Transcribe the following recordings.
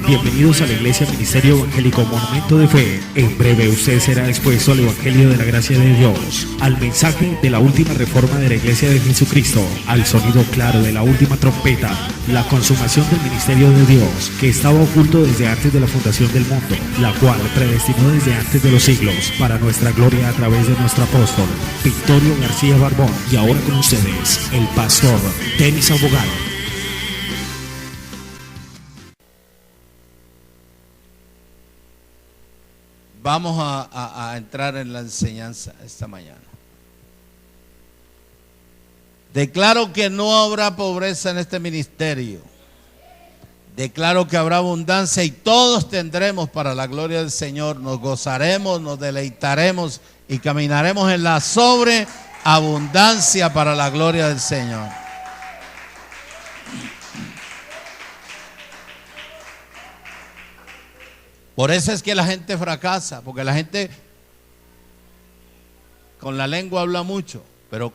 Bienvenidos a la Iglesia Ministerio Evangélico Monumento de Fe. En breve usted será expuesto al Evangelio de la Gracia de Dios, al mensaje de la última reforma de la Iglesia de Jesucristo, al sonido claro de la última trompeta, la consumación del ministerio de Dios, que estaba oculto desde antes de la fundación del mundo, la cual predestinó desde antes de los siglos, para nuestra gloria a través de nuestro apóstol, Victorio García Barbón. Y ahora con ustedes, el pastor Denis Abogado. Vamos a entrar en la enseñanza esta mañana. Declaro que no habrá pobreza en este ministerio. Declaro que habrá abundancia y todos tendremos para la gloria del Señor. Nos gozaremos, nos deleitaremos y caminaremos en la sobreabundancia para la gloria del Señor. Por eso es que la gente fracasa, porque la gente con la lengua habla mucho, pero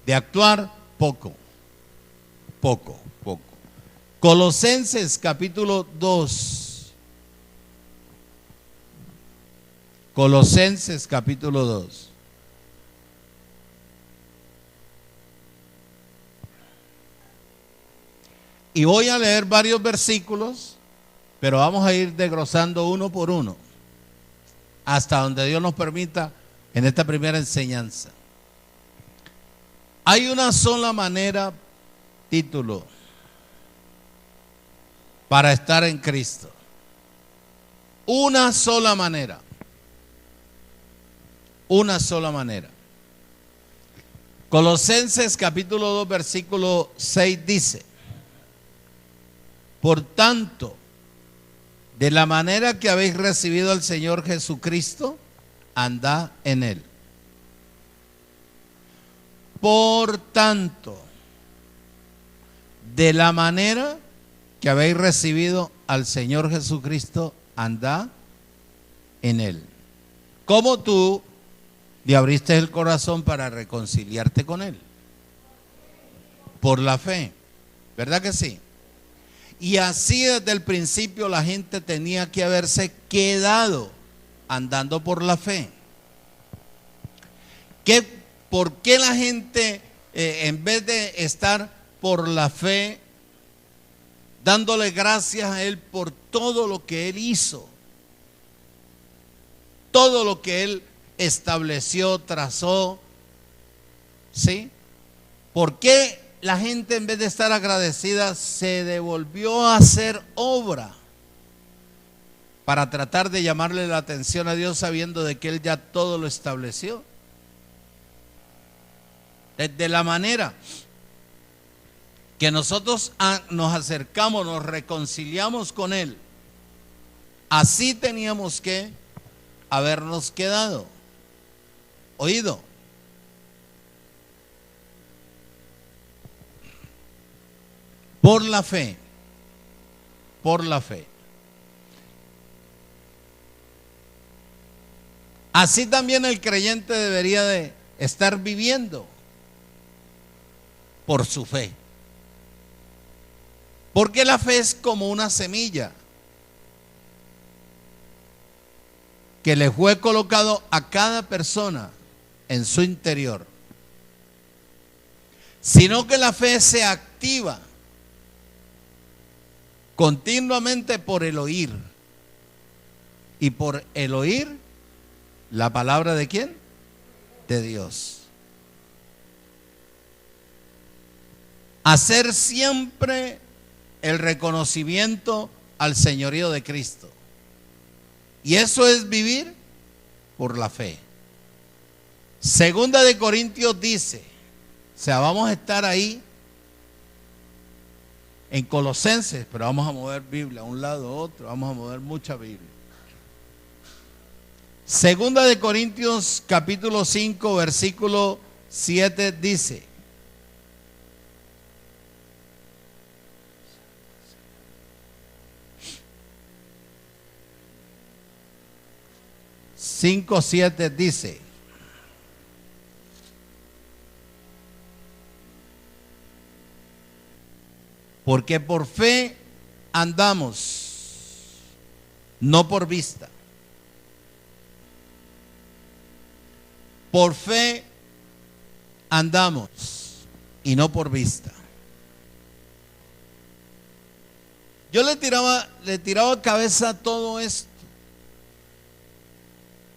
de actuar poco. Colosenses capítulo 2. Colosenses capítulo 2. Y voy a leer varios versículos, pero vamos a ir desglosando uno por uno, hasta donde Dios nos permita en esta primera enseñanza. Hay una sola manera, título, para estar en Cristo. Una sola manera. Una sola manera. Colosenses capítulo 2, versículo 6 dice: por tanto, de la manera que habéis recibido al Señor Jesucristo, andad en Él. Por tanto, de la manera que habéis recibido al Señor Jesucristo, andad en Él. ¿Cómo tú le abriste el corazón para reconciliarte con Él? Por la fe, ¿verdad que sí? Y así desde el principio la gente tenía que haberse quedado andando por la fe. ¿Por qué la gente, en vez de estar por la fe, dándole gracias a Él por todo lo que Él hizo, todo lo que Él estableció, trazó, ¿sí? ¿Por qué la gente, en vez de estar agradecida, se devolvió a hacer obra para tratar de llamarle la atención a Dios, sabiendo de que Él ya todo lo estableció? De la manera que nosotros nos acercamos, nos reconciliamos con Él, así teníamos que habernos quedado. Oído. Por la fe, por la fe. Así también el creyente debería de estar viviendo por su fe. Porque la fe es como una semilla que le fue colocado a cada persona en su interior. Sino que la fe se activa continuamente por el oír. Y por el oír, ¿la palabra de quién? De Dios. Hacer siempre el reconocimiento al señorío de Cristo. Y eso es vivir por la fe. Segunda de Corintios dice, o sea, vamos a estar ahí en Colosenses, pero vamos a mover Biblia a un lado a otro, vamos a mover mucha Biblia. Segunda de Corintios capítulo 5 versículo 7 dice: 5:7 dice: Porque por fe andamos, no por vista. Por fe andamos y no por vista. Yo le tiraba cabeza a todo esto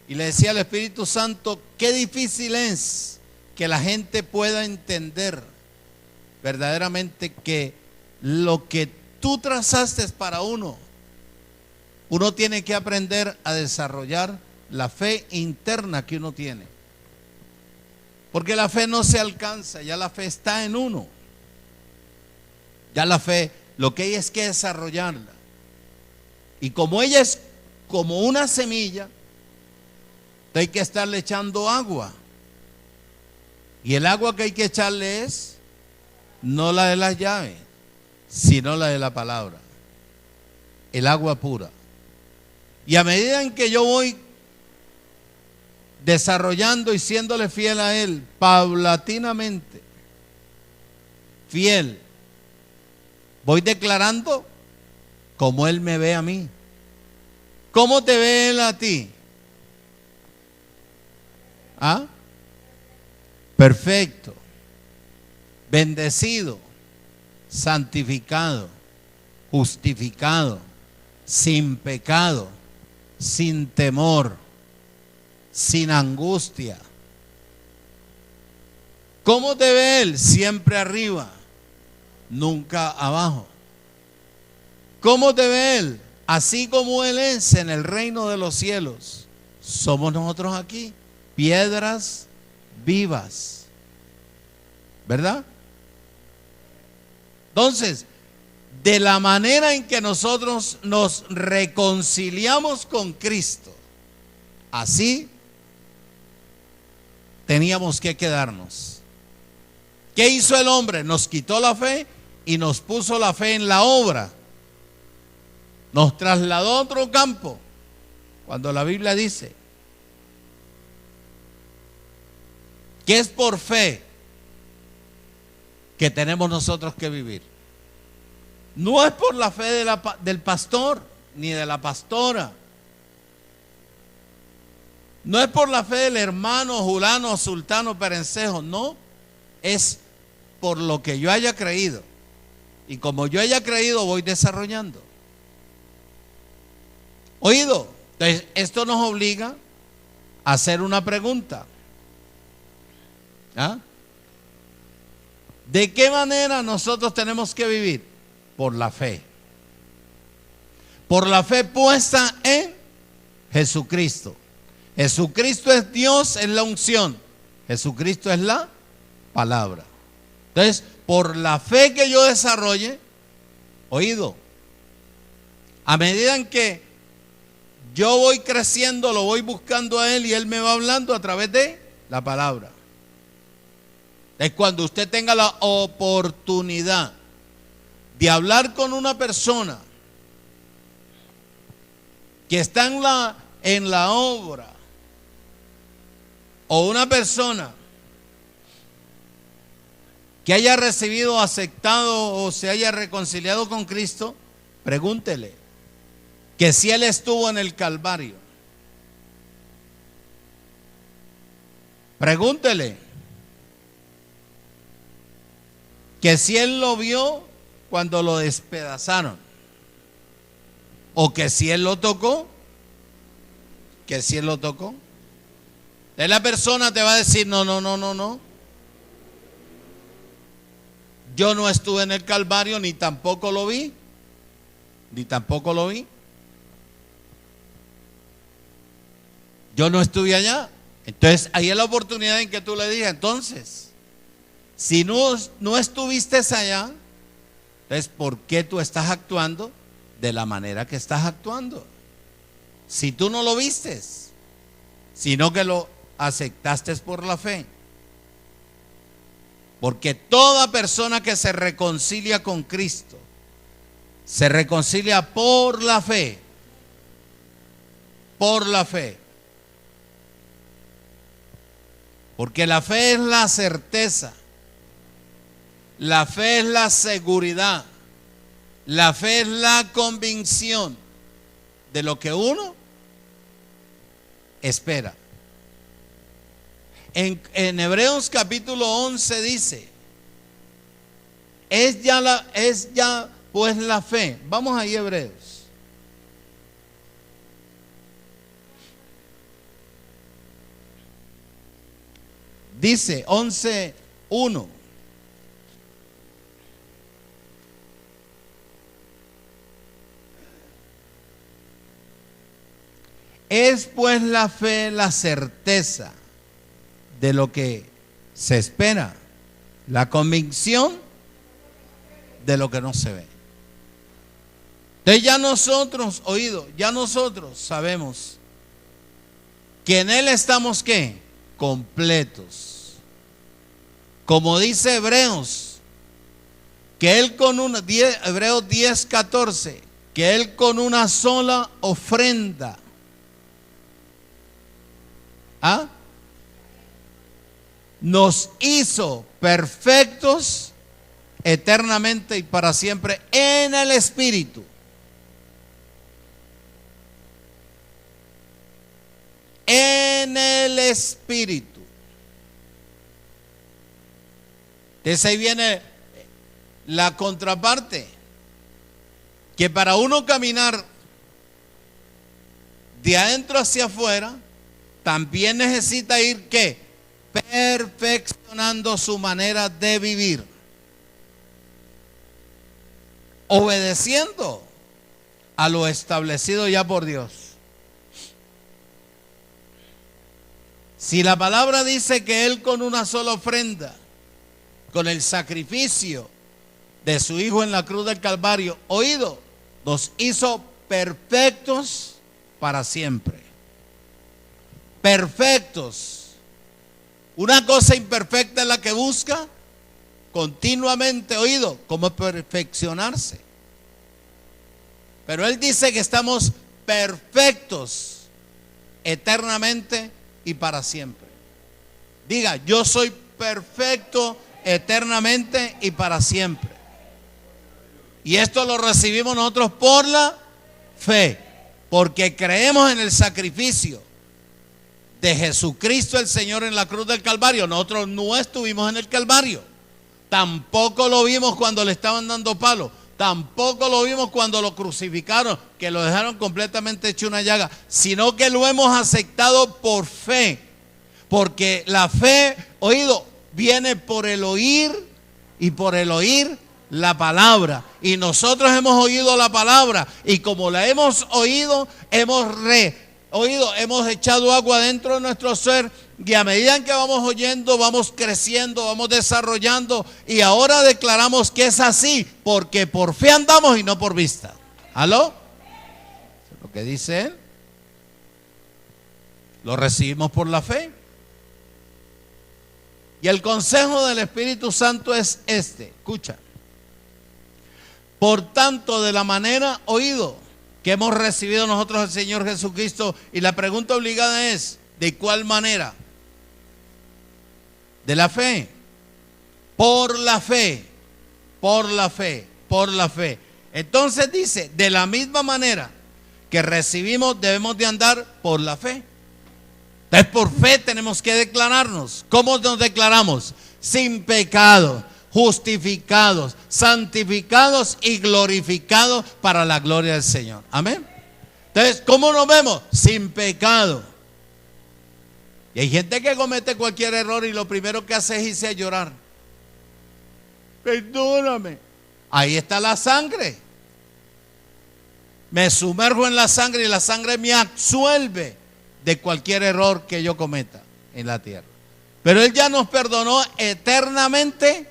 y le decía al Espíritu Santo, qué difícil es que la gente pueda entender verdaderamente que lo que tú trazaste para uno tiene que aprender a desarrollar la fe interna que uno tiene. Porque la fe no se alcanza, ya la fe está en uno. Ya la fe, lo que hay es que desarrollarla. Y como ella es como una semilla, hay que estarle echando agua. Y el agua que hay que echarle es no la de las llaves, sino la de la palabra. El agua pura. Y a medida en que yo voy desarrollando y siéndole fiel a Él, paulatinamente, fiel, voy declarando como Él me ve a mí. ¿Cómo te ve Él a ti? ¿Ah? Perfecto, bendecido, santificado, justificado, sin pecado, sin temor, sin angustia. ¿Cómo te ve Él? Siempre arriba, nunca abajo. ¿Cómo te ve Él? Así como Él es en el reino de los cielos, somos nosotros aquí, piedras vivas, ¿verdad? Entonces, de la manera en que nosotros nos reconciliamos con Cristo, así teníamos que quedarnos. ¿Qué hizo el hombre? Nos quitó la fe y nos puso la fe en la obra. Nos trasladó a otro campo. Cuando la Biblia dice que es por fe que tenemos nosotros que vivir. No es por la fe del pastor ni de la pastora. No es por la fe del hermano Julano, Sultano, Perencejo. No, es por lo que yo haya creído. Y como yo haya creído, voy desarrollando. ¿Oído? Entonces, esto nos obliga a hacer una pregunta. ¿Ah? ¿De qué manera nosotros tenemos que vivir? Por la fe. Por la fe puesta en Jesucristo. Jesucristo es Dios, es la unción. Jesucristo es la palabra. Entonces, por la fe que yo desarrolle, oído, a medida en que yo voy creciendo, lo voy buscando a Él y Él me va hablando a través de la palabra. Es cuando usted tenga la oportunidad de hablar con una persona que está en la obra, o una persona que haya recibido, aceptado o se haya reconciliado con Cristo, pregúntele que si Él estuvo en el Calvario. Pregúntele que si Él lo vio cuando lo despedazaron, o que si Él lo tocó, que si Él lo tocó. De la persona te va a decir, no. Yo no estuve en el Calvario, ni tampoco lo vi. Yo no estuve allá. Entonces, ahí es la oportunidad en que tú le digas, entonces, si no estuviste allá, entonces, ¿por qué tú estás actuando de la manera que estás actuando? Si tú no lo vistes, sino que lo aceptaste por la fe. Porque toda persona que se reconcilia con Cristo, se reconcilia por la fe. Por la fe. Porque la fe es la certeza. La fe es la seguridad. La fe es la convicción de lo que uno espera. En Hebreos capítulo 11 dice, es ya pues la fe. Vamos ahí, Hebreos. Dice 11:1. Es pues la fe la certeza de lo que se espera, la convicción de lo que no se ve. Entonces ya nosotros, ya nosotros sabemos que en Él estamos ¿qué? Completos. Como dice Hebreos, que Él con Hebreos 10:14, que Él con una sola ofrenda nos hizo perfectos eternamente y para siempre en el Espíritu. En el Espíritu. Entonces ahí viene la contraparte, que para uno caminar de adentro hacia afuera, también necesita ir ¿qué? Perfeccionando su manera de vivir, obedeciendo a lo establecido ya por Dios. Si la palabra dice que Él con una sola ofrenda, con el sacrificio de su Hijo en la cruz del Calvario, nos hizo perfectos para siempre. Perfectos. Una cosa imperfecta es la que busca continuamente, cómo perfeccionarse. Pero Él dice que estamos perfectos eternamente y para siempre. Diga, yo soy perfecto eternamente y para siempre. Y esto lo recibimos nosotros por la fe, porque creemos en el sacrificio de Jesucristo el Señor en la cruz del Calvario. Nosotros no estuvimos en el Calvario, tampoco lo vimos cuando le estaban dando palo, tampoco lo vimos cuando lo crucificaron, que lo dejaron completamente hecho una llaga, sino que lo hemos aceptado por fe, porque la fe, viene por el oír y por el oír la palabra. Y nosotros hemos oído la palabra, y como la hemos oído, hemos echado agua dentro de nuestro ser, y a medida en que vamos oyendo, vamos creciendo, vamos desarrollando, y ahora declaramos que es así, porque por fe andamos y no por vista. ¿Aló? Lo que dice Él, lo recibimos por la fe. Y el consejo del Espíritu Santo es escucha. Por tanto, de la manera que hemos recibido nosotros al Señor Jesucristo, y la pregunta obligada es, ¿de cuál manera? De la fe. Por la fe. Por la fe. Por la fe. Entonces dice, de la misma manera que recibimos, debemos de andar por la fe. Entonces por fe tenemos que declararnos. ¿Cómo nos declaramos? Sin pecado, justificados, santificados y glorificados para la gloria del Señor. Amén. Entonces, ¿cómo nos vemos? Sin pecado. Y hay gente que comete cualquier error y lo primero que hace es irse a llorar. Perdóname. Ahí está la sangre. Me sumerjo en la sangre y la sangre me absuelve de cualquier error que yo cometa en la tierra. Pero Él ya nos perdonó eternamente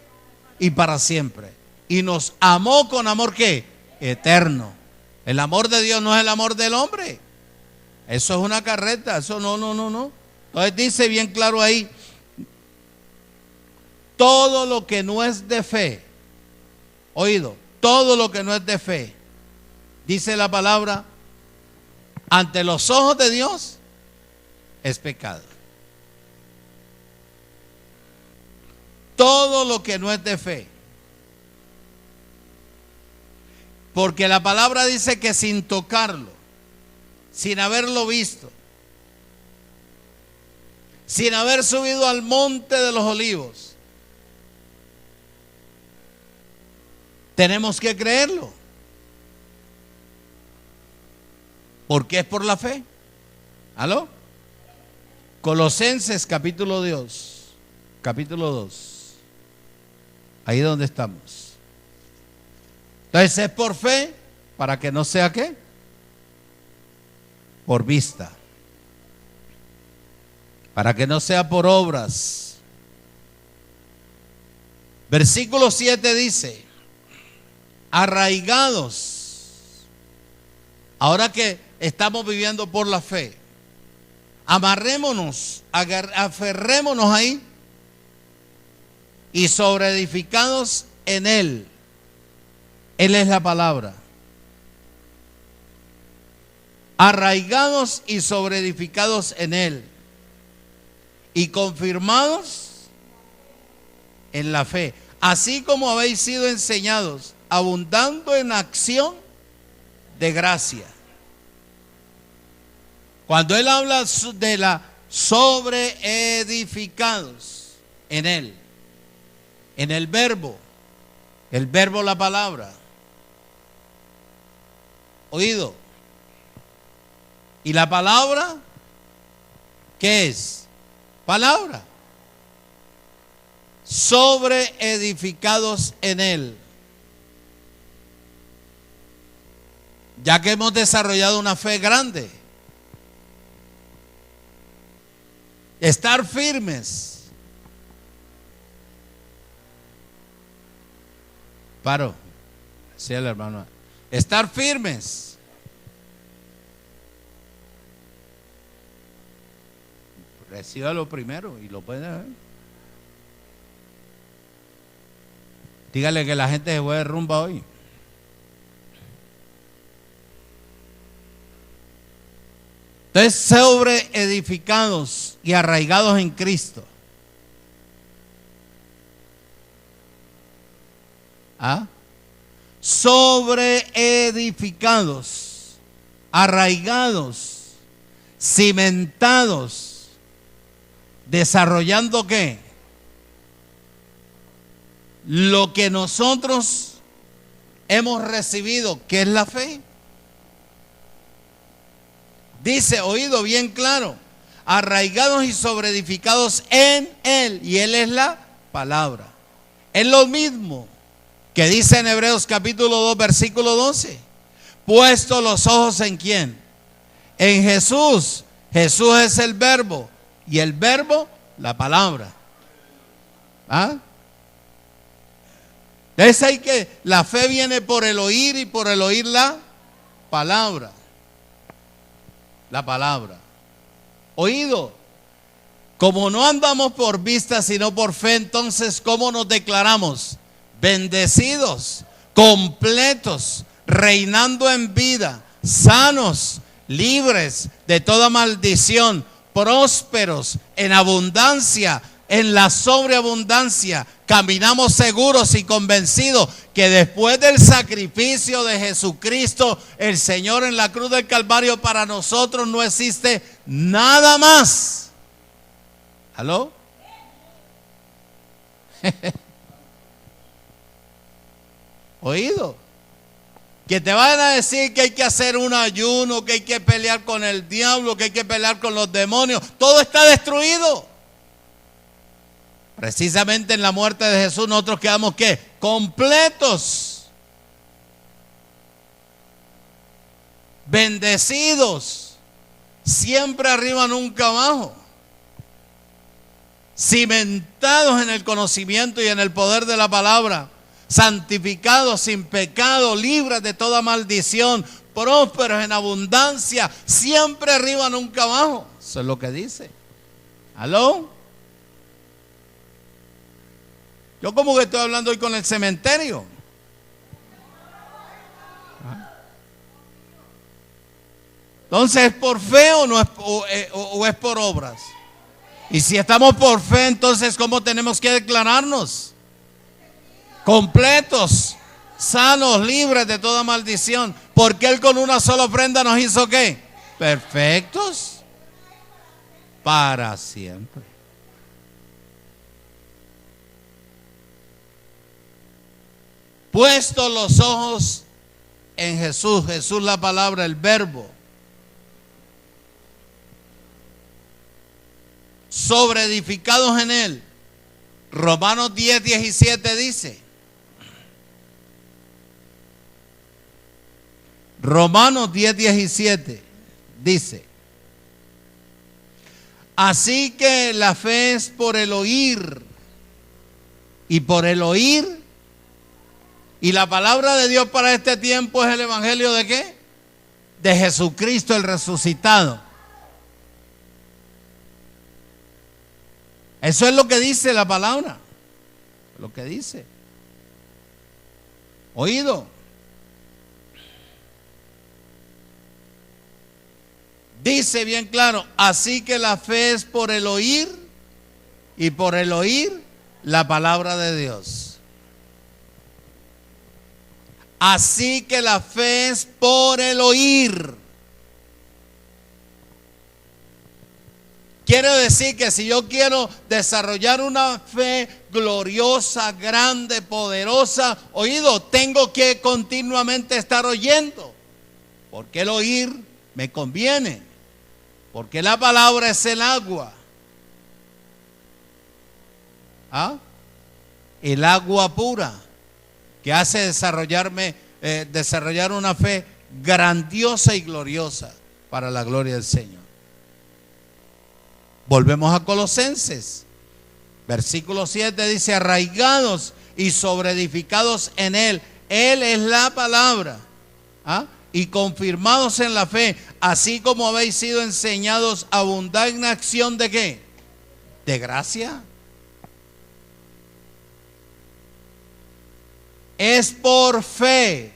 y para siempre. Y nos amó con amor ¿qué? Eterno. El amor de Dios no es el amor del hombre. Eso es una carreta. Eso no. Entonces dice bien claro ahí, todo lo que no es de fe, todo lo que no es de fe, dice la palabra, ante los ojos de Dios es pecado. Todo lo que no es de fe. Porque la palabra dice que sin tocarlo, sin haberlo visto, sin haber subido al monte de los olivos, tenemos que creerlo. Porque es por la fe. ¿Aló? Colosenses capítulo 2. Capítulo 2. Ahí donde estamos. Entonces es por fe, para que no sea ¿qué? Por vista. Para que no sea por obras. Versículo 7 dice: arraigados. Ahora que estamos viviendo por la fe, amarrémonos, aferrémonos ahí y sobreedificados en Él. Él es la palabra. Arraigados y sobreedificados en Él y confirmados en la fe, así como habéis sido enseñados, abundando en acción de gracia. Cuando él habla de la sobreedificados en él, en el verbo la palabra, oído. ¿Y la palabra qué es? Palabra. Sobreedificados en él. Ya que hemos desarrollado una fe grande. Estar firmes. Paro. Sí, el hermano. Estar firmes. Recíbalo primero y lo puede ver. Dígale que la gente se fue de rumba hoy. Entonces, sobreedificados y arraigados en Cristo. ¿Ah? Sobreedificados, arraigados, cimentados, desarrollando ¿qué? Lo que nosotros hemos recibido, que es la fe. Dice, oído bien claro, arraigados y sobreedificados en Él, y Él es la palabra. Es lo mismo que dice en Hebreos capítulo 2 versículo 12, puesto los ojos en ¿quién? En Jesús. Jesús es el verbo y el verbo la palabra. ¿Ah? Es ahí que la fe viene por el oír y por el oír la palabra. La palabra. Oído. Como no andamos por vista sino por fe, entonces ¿cómo nos declaramos? Bendecidos, completos, reinando en vida, sanos, libres de toda maldición, prósperos, en abundancia, en la sobreabundancia. Caminamos seguros y convencidos que después del sacrificio de Jesucristo, el Señor en la cruz del Calvario, para nosotros no existe nada más. ¿Aló? Oído. Que te van a decir que hay que hacer un ayuno, que hay que pelear con el diablo, que hay que pelear con los demonios. Todo está destruido. Precisamente en la muerte de Jesús nosotros quedamos ¿qué? Completos, bendecidos, siempre arriba, nunca abajo, cimentados en el conocimiento y en el poder de la palabra, santificados, sin pecado, libres de toda maldición, prósperos en abundancia, siempre arriba, nunca abajo. Eso es lo que dice. ¿Aló? Yo como que estoy hablando hoy con el cementerio. Entonces, ¿es por fe o no es, o es por obras? Y si estamos por fe, entonces ¿cómo tenemos que declararnos? Completos, sanos, libres de toda maldición, porque Él con una sola ofrenda nos hizo ¿qué? Perfectos para siempre. Puestos los ojos en Jesús, Jesús la palabra, el verbo, sobre edificados en Él. Romanos 10:17 dice, Romanos 10:17 dice, así que la fe es por el oír, y por el oír, y la palabra de Dios para este tiempo es el evangelio ¿de qué? De Jesucristo el resucitado. Eso es lo que dice la palabra, lo que dice. Oído. Dice bien claro, así que la fe es por el oír, y por el oír la palabra de Dios. Así que la fe es por el oír. Quiere decir que si yo quiero desarrollar una fe gloriosa, grande, poderosa, oído, tengo que continuamente estar oyendo. Porque el oír me conviene. Porque la palabra es el agua. ¿Ah? El agua pura que hace desarrollar una fe grandiosa y gloriosa para la gloria del Señor. Volvemos a Colosenses, versículo 7 dice, arraigados y sobreedificados en Él. Él es la palabra. ¿Ah? Y confirmados en la fe, así como habéis sido enseñados a abundar en acción ¿de qué? De gracia. Es por fe.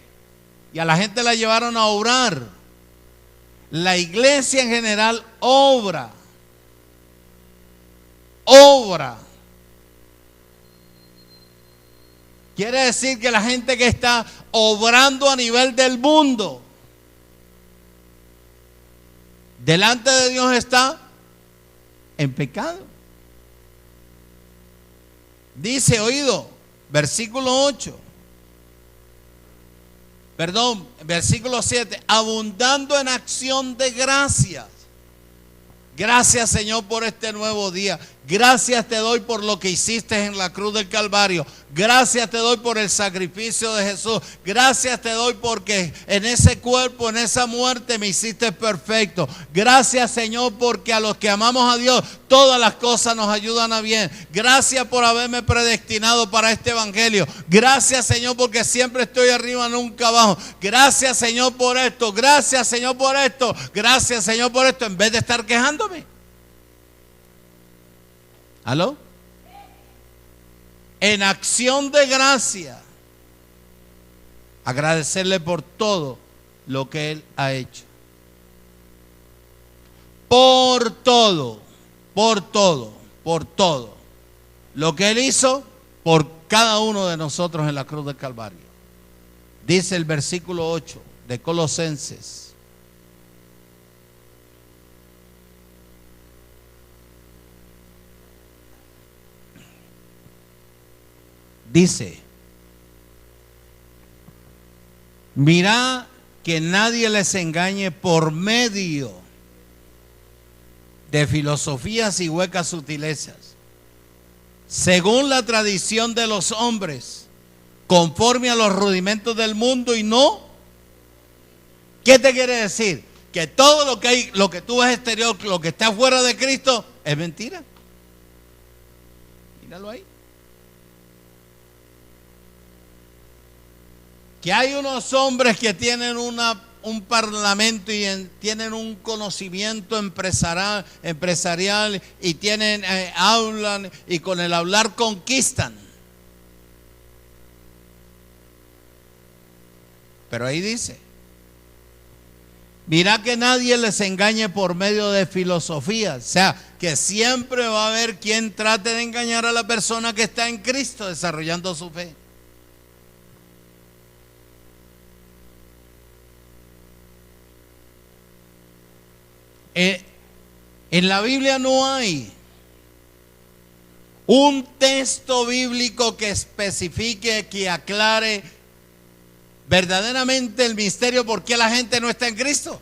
Y a la gente la llevaron a orar. La iglesia en general obra. Quiere decir que la gente que está obrando a nivel del mundo, delante de Dios está en pecado. Dice, oído, versículo 7, abundando en acción de gracias. Gracias, Señor, por este nuevo día. Gracias te doy por lo que hiciste en la cruz del Calvario. Gracias te doy por el sacrificio de Jesús. Gracias te doy porque en ese cuerpo, en esa muerte me hiciste perfecto. Gracias, Señor, porque a los que amamos a Dios todas las cosas nos ayudan a bien. Gracias por haberme predestinado para este evangelio. Gracias, Señor, porque siempre estoy arriba, nunca abajo. Gracias, Señor, por esto. Gracias, Señor, por esto. Gracias, Señor, por esto. En vez de estar quejándome. ¿Aló? En acción de gracia, agradecerle por todo lo que Él ha hecho. Por todo lo que Él hizo por cada uno de nosotros en la cruz del Calvario. Dice el versículo 8 de Colosenses. Dice, mirad que nadie les engañe por medio de filosofías y huecas sutilezas, según la tradición de los hombres, conforme a los rudimentos del mundo y no. ¿Qué te quiere decir? Que todo lo que hay, lo que tú ves exterior, lo que está fuera de Cristo, es mentira. Míralo ahí. Que hay unos hombres que tienen un parlamento y tienen un conocimiento empresarial y hablan y con el hablar conquistan. Pero ahí dice, mira que nadie les engañe por medio de filosofía. O sea, que siempre va a haber quien trate de engañar a la persona que está en Cristo desarrollando su fe. En la Biblia no hay un texto bíblico que especifique, que aclare verdaderamente el misterio por qué la gente no está en Cristo.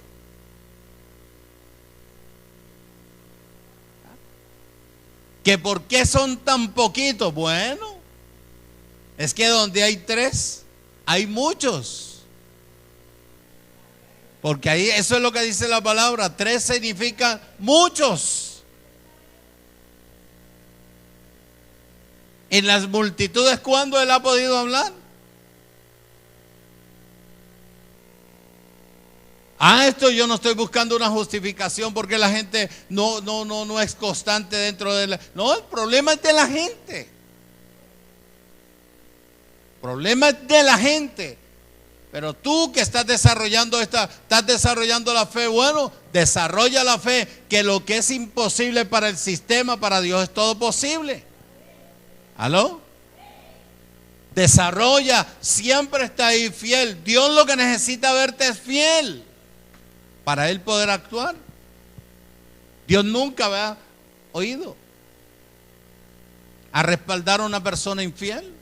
¿Que por qué son tan poquitos? Bueno, es que donde hay tres, hay muchos. Porque ahí eso es lo que dice la palabra. Tres significa muchos. En las multitudes, ¿cuándo él ha podido hablar? Esto yo no estoy buscando una justificación porque la gente no es constante dentro de la... No, el problema es de la gente. El problema es de la gente. Pero tú que estás desarrollando la fe, bueno, desarrolla la fe, que lo que es imposible para el sistema, para Dios es todo posible. ¿Aló? Desarrolla, siempre está ahí fiel. Dios lo que necesita verte es fiel para Él poder actuar. Dios nunca va, oído, a respaldar a una persona infiel.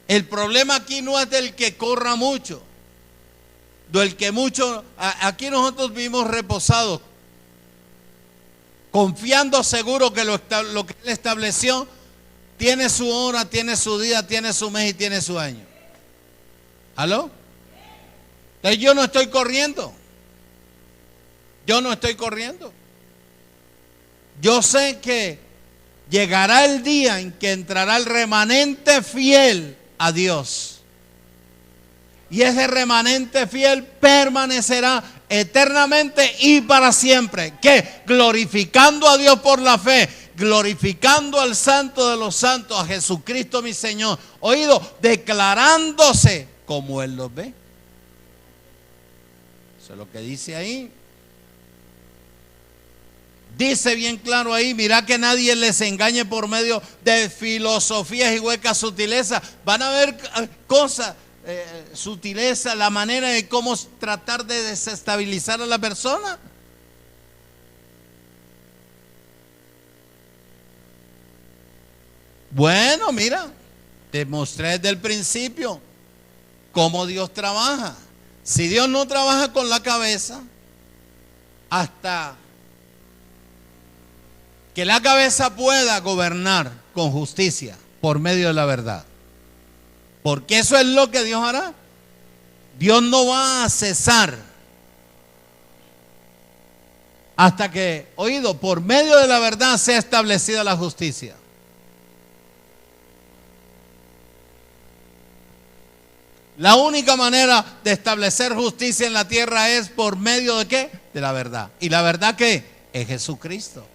El problema aquí no es del que corra mucho, del que mucho. Aquí nosotros vivimos reposados, confiando seguro que lo que Él estableció tiene su hora, tiene su día, tiene su mes y tiene su año. ¿Aló? Entonces yo no estoy corriendo. Yo no estoy corriendo. Yo sé que llegará el día en que entrará el remanente fiel a Dios. Y ese remanente fiel permanecerá eternamente y para siempre. ¿Qué? Glorificando a Dios por la fe, glorificando al Santo de los Santos, a Jesucristo mi Señor. Oído, declarándose como Él los ve. Eso es lo que dice ahí. Dice bien claro ahí, mira que nadie les engañe por medio de filosofías y huecas sutilezas. Van a ver cosas, sutileza, la manera de cómo tratar de desestabilizar a la persona. Bueno, mira, te mostré desde el principio cómo Dios trabaja. Si Dios no trabaja con la cabeza, hasta que la cabeza pueda gobernar con justicia por medio de la verdad. Porque eso es lo que Dios hará. Dios no va a cesar hasta que, oído, por medio de la verdad sea establecida la justicia. La única manera de establecer justicia en la tierra es por medio de ¿qué? De la verdad. ¿Y la verdad qué? Es Jesucristo.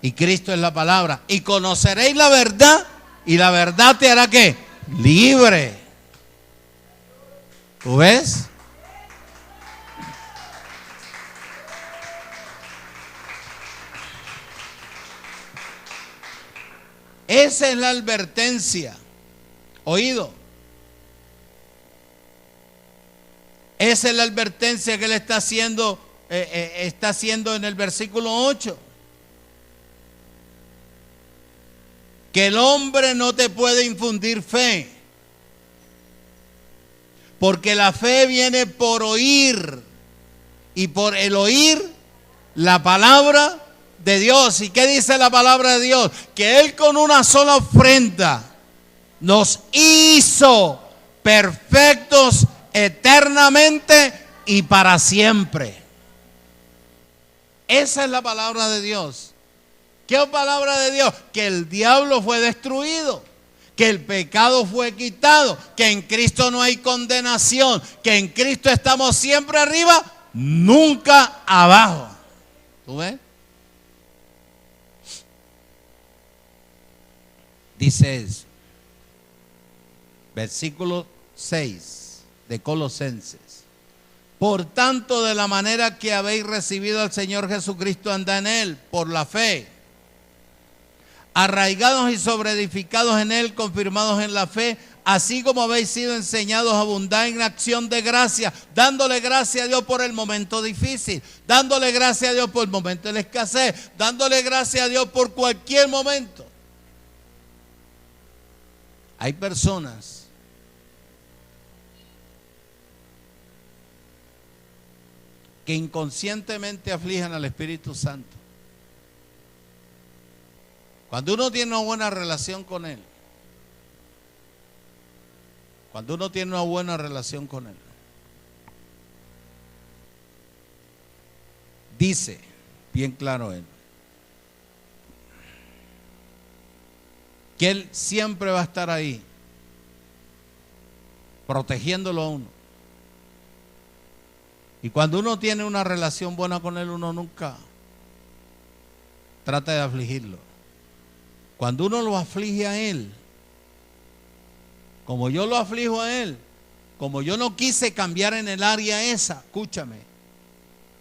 Y Cristo es la palabra. Y conoceréis la verdad, y la verdad te hará ¿qué? Libre. ¿Tú ves? Esa es la advertencia. Oído. Esa es la advertencia que Él está haciendo en el versículo 8. Que el hombre no te puede infundir fe. Porque la fe viene por oír. Y por el oír la palabra de Dios. ¿Y qué dice la palabra de Dios? Que Él con una sola ofrenda nos hizo perfectos eternamente y para siempre. Esa es la palabra de Dios. ¿Qué palabra de Dios? Que el diablo fue destruido, que el pecado fue quitado, que en Cristo no hay condenación, que en Cristo estamos siempre arriba, nunca abajo. ¿Tú ves? Dice eso. Versículo 6 de Colosenses. Por tanto, de la manera que habéis recibido al Señor Jesucristo, andad en Él, por la fe, arraigados y sobreedificados en Él, confirmados en la fe, así como habéis sido enseñados, abundad en acción de gracia, dándole gracias a Dios por el momento difícil, dándole gracias a Dios por el momento de la escasez, dándole gracias a Dios por cualquier momento. Hay personas que inconscientemente afligen al Espíritu Santo. Cuando uno tiene una buena relación con Él, dice bien claro Él, que Él siempre va a estar ahí, protegiéndolo a uno. Y cuando uno tiene una relación buena con Él, uno nunca trata de afligirlo. Cuando uno lo aflige a Él, como yo lo aflijo a Él, como yo no quise cambiar en el área esa, escúchame,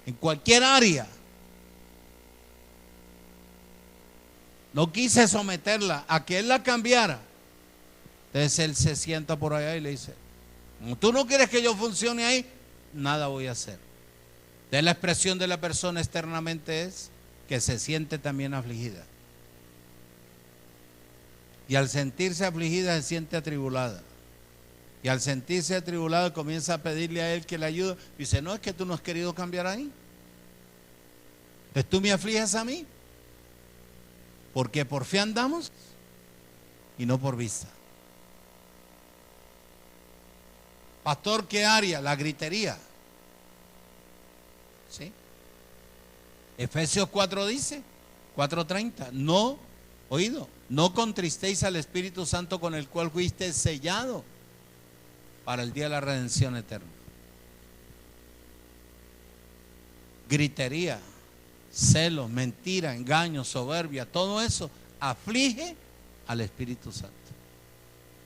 en cualquier área, no quise someterla a que Él la cambiara. Entonces Él se sienta por allá y le dice, como tú no quieres que yo funcione ahí, nada voy a hacer. De la expresión de la persona externamente es que se siente también afligida. Y al sentirse afligida se siente atribulada. Y al sentirse atribulada comienza a pedirle a Él que le ayude. Dice, no, es que tú no has querido cambiar ahí. Entonces tú me afliges a mí. Porque por fe andamos y no por vista. Pastor, ¿qué área? La gritería. ¿Sí? Efesios 4 dice, 4:30, no, oído, no contristéis al Espíritu Santo con el cual fuiste sellado para el día de la redención eterna. Gritería, celos, mentira, engaño, soberbia, todo eso aflige al Espíritu Santo.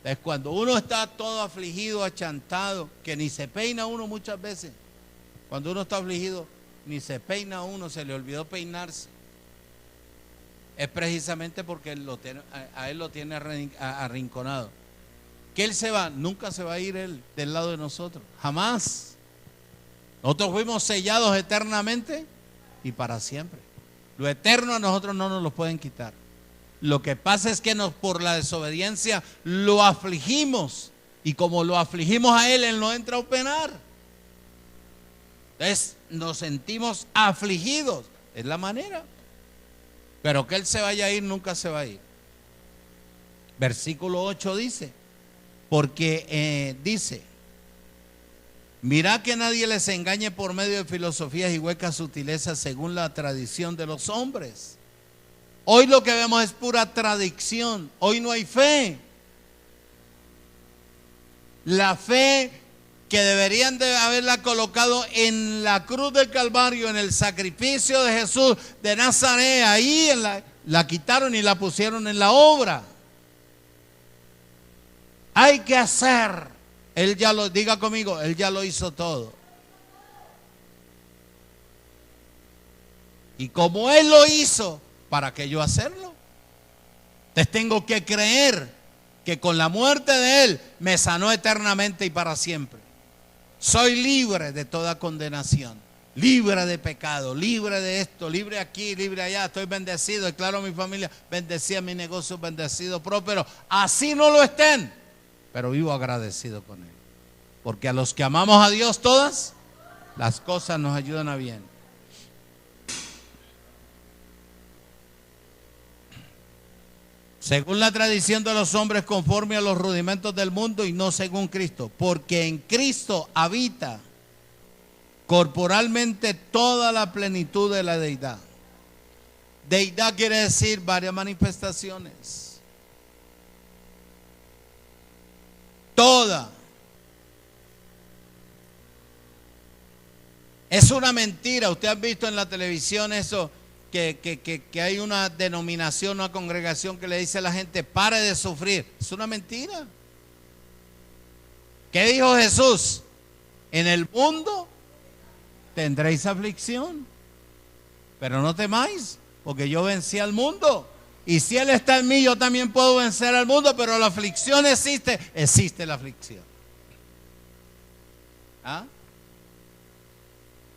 Es cuando uno está todo afligido, achantado, que ni se peina uno muchas veces. Cuando uno está afligido, ni se peina uno, se le olvidó peinarse. Es precisamente porque a él lo tiene arrinconado. ¿Que Él se va? Nunca se va a ir Él del lado de nosotros, jamás. Nosotros fuimos sellados eternamente y para siempre. Lo eterno a nosotros no nos lo pueden quitar. Lo que pasa es que por la desobediencia lo afligimos, y como lo afligimos a Él, Él no entra a penar. Entonces nos sentimos afligidos, es la manera. Pero que Él se vaya a ir, nunca se va a ir. Versículo 8 dice, porque dice, mirad que nadie les engañe por medio de filosofías y huecas sutilezas según la tradición de los hombres. Hoy lo que vemos es pura tradición. Hoy no hay fe. La fe que deberían de haberla colocado en la cruz del Calvario, en el sacrificio de Jesús de Nazaret, ahí la quitaron y la pusieron en la obra. Hay que hacer. Él ya lo, diga conmigo, Él ya lo hizo todo. Y como Él lo hizo, ¿para qué yo hacerlo? Entonces tengo que creer que con la muerte de Él me sanó eternamente y para siempre. Soy libre de toda condenación, libre de pecado, libre de esto, libre aquí, libre allá. Estoy bendecido, declaro a mi familia bendecida, mi negocio bendecido, próspero. Así no lo estén, pero vivo agradecido con Él. Porque a los que amamos a Dios, todas las cosas nos ayudan a bien. Según la tradición de los hombres, conforme a los rudimentos del mundo y no según Cristo, porque en Cristo habita corporalmente toda la plenitud de la deidad. Deidad quiere decir varias manifestaciones. Toda. Es una mentira. Usted ha visto en la televisión eso. Que hay una denominación, una congregación que le dice a la gente, pare de sufrir. Es una mentira. ¿Qué dijo Jesús? En el mundo tendréis aflicción, pero no temáis, porque yo vencí al mundo. Y si Él está en mí, yo también puedo vencer al mundo, pero la aflicción existe la aflicción. ¿Ah?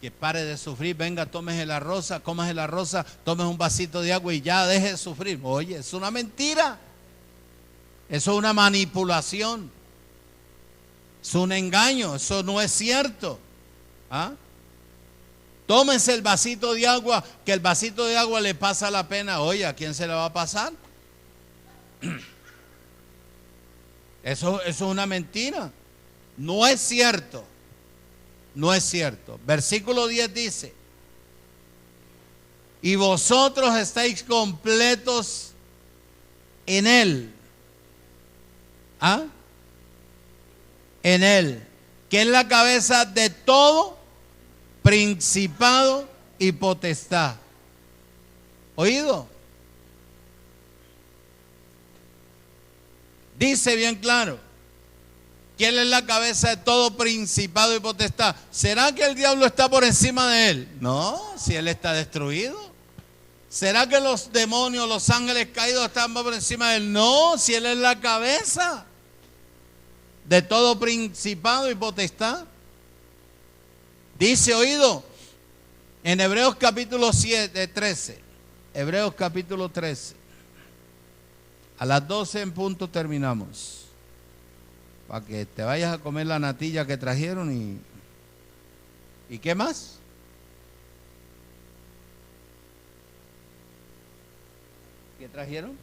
Que pare de sufrir, venga, tómese la rosa, cómase la rosa, tómese un vasito de agua y ya deje de sufrir. Oye, es una mentira. Eso es una manipulación. Es un engaño, eso no es cierto. ¿Ah? Tómense el vasito de agua, que el vasito de agua le pasa la pena. Oye, ¿a quién se le va a pasar? Eso es una mentira. No es cierto. No es cierto. Versículo 10 dice: y vosotros estáis completos en Él. ¿Ah? En Él, que es la cabeza de todo principado y potestad. ¿Oído? Dice bien claro que Él es la cabeza de todo principado y potestad. ¿Será que el diablo está por encima de Él? No, si Él está destruido. ¿Será que los demonios, los ángeles caídos están por encima de Él? No, si Él es la cabeza de todo principado y potestad. Dice, oído, en Hebreos capítulo 13, Hebreos capítulo 13, a las 12 en punto terminamos, para que te vayas a comer la natilla que trajeron ¿y qué más? ¿Qué trajeron?